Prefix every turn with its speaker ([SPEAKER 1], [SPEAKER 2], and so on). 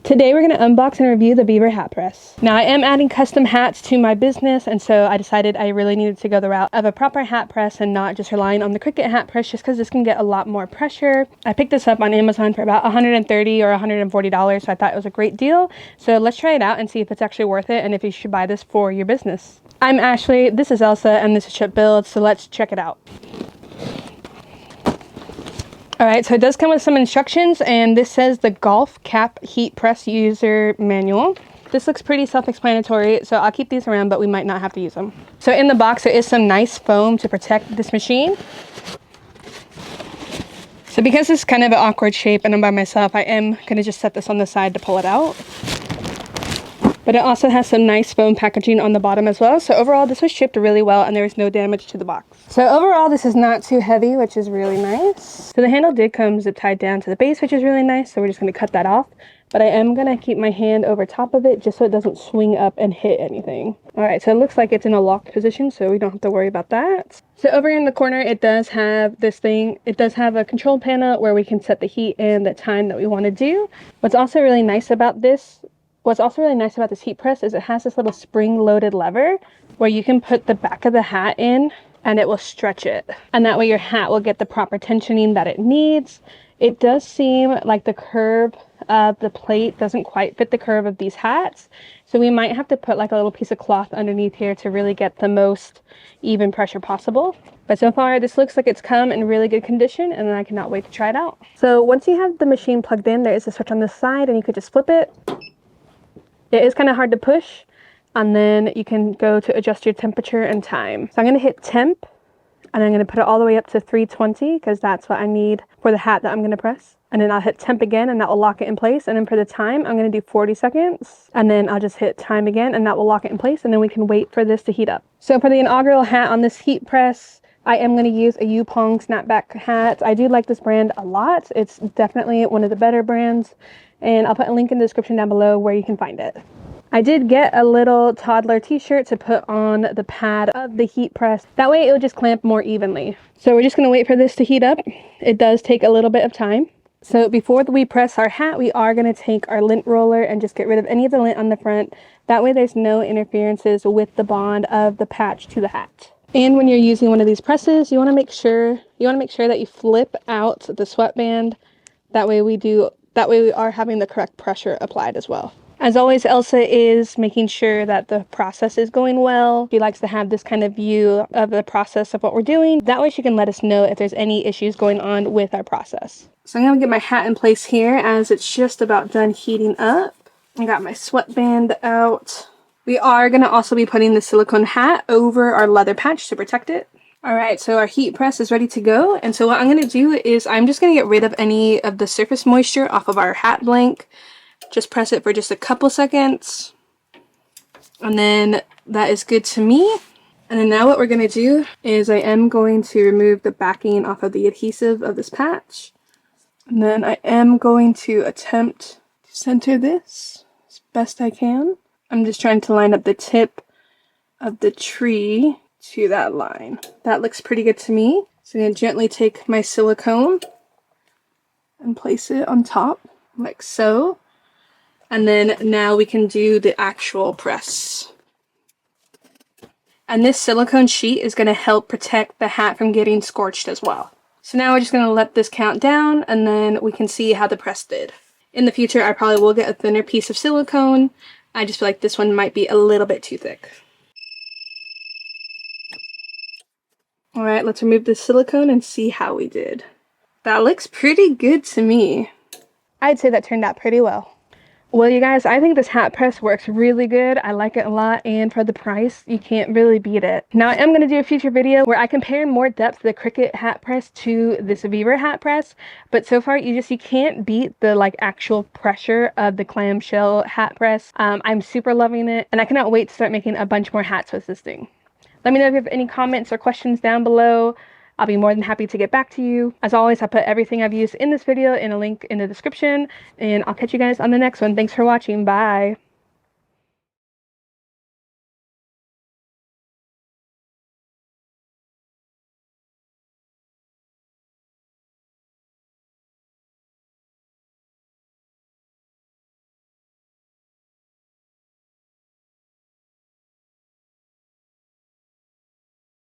[SPEAKER 1] Today we're going to unbox and review the Vevor hat press. Now I am adding custom hats to my business, and so I decided I really needed to go the route of a proper hat press and not just relying on the Cricut hat press, just because this can get a lot more pressure. I picked this up on Amazon for about $130 or $140, so I thought it was a great deal. So let's try it out and see if it's actually worth it and if you should buy this for your business. I'm Ashley, this is Elsa, and this is Ship Build, so let's check it out. Alright, so it does come with some instructions, and this says the Golf Cap Heat Press User Manual. This looks pretty self-explanatory, so I'll keep these around, but we might not have to use them. So in the box, there is some nice foam to protect this machine. So because it's kind of an awkward shape and I'm by myself, I am going to just set this on the side to pull it out. But it also has some nice foam packaging on the bottom as well. So overall, this was shipped really well and there was no damage to the box. So overall, this is not too heavy, which is really nice. So the handle did come zip tied down to the base, which is really nice. So we're just going to cut that off. But I am going to keep my hand over top of it just so it doesn't swing up and hit anything. All right, so it looks like it's in a locked position, so we don't have to worry about that. So over in the corner, it does have this thing. It does have a control panel where we can set the heat and the time that we want to do. What's also really nice about this heat press is it has this little spring-loaded lever where you can put the back of the hat in and it will stretch it. And that way your hat will get the proper tensioning that it needs. It does seem like the curve of the plate doesn't quite fit the curve of these hats. So we might have to put like a little piece of cloth underneath here to really get the most even pressure possible. But so far, this looks like it's come in really good condition, and I cannot wait to try it out. So once you have the machine plugged in, there is a switch on this side and you could just flip it. It is kind of hard to push, and then you can go to adjust your temperature and time. So I'm going to hit temp, and I'm going to put it all the way up to 320 because that's what I need for the hat that I'm going to press. And then I'll hit temp again, and that will lock it in place. And then for the time, I'm going to do 40 seconds, and then I'll just hit time again, and that will lock it in place, and then we can wait for this to heat up. So for the inaugural hat on this heat press, I am going to use a Yupong snapback hat. I do like this brand a lot. It's definitely one of the better brands. And I'll put a link in the description down below where you can find it. I did get a little toddler t-shirt to put on the pad of the heat press. That way it will just clamp more evenly. So we're just going to wait for this to heat up. It does take a little bit of time. So before we press our hat, we are going to take our lint roller and just get rid of any of the lint on the front. That way there's no interferences with the bond of the patch to the hat. And when you're using one of these presses, you want to make sure that you flip out the sweatband. That way we are having the correct pressure applied as well. As always, Elsa is making sure that the process is going well. She likes to have this kind of view of the process of what we're doing. That way she can let us know if there's any issues going on with our process. So I'm going to get my hat in place here as it's just about done heating up. I got my sweatband out. We are going to also be putting the silicone hat over our leather patch to protect it. Alright, so our heat press is ready to go, and so what I'm going to do is I'm just going to get rid of any of the surface moisture off of our hat blank. Just press it for just a couple seconds, and then that is good to me. And then now what we're going to do is I am going to remove the backing off of the adhesive of this patch, and then I am going to attempt to center this as best I can. I'm just trying to line up the tip of the tree to that line. That looks pretty good to me. So I'm going to gently take my silicone and place it on top like so. And then now we can do the actual press. And this silicone sheet is going to help protect the hat from getting scorched as well. So now we're just going to let this count down, and then we can see how the press did. In the future, I probably will get a thinner piece of silicone. I just feel like this one might be a little bit too thick. Alright, let's remove the silicone and see how we did. That looks pretty good to me. I'd say that turned out pretty well. Well, you guys, I think this hat press works really good. I like it a lot, and for the price, you can't really beat it. Now, I am going to do a future video where I compare in more depth the Cricut hat press to this Vevor hat press, but so far, you can't beat the actual pressure of the clamshell hat press. I'm super loving it, and I cannot wait to start making a bunch more hats with this thing. Let me know if you have any comments or questions down below. I'll be more than happy to get back to you. As always, I'll put everything I've used in this video in a link in the description, and I'll catch you guys on the next one. Thanks for watching. Bye.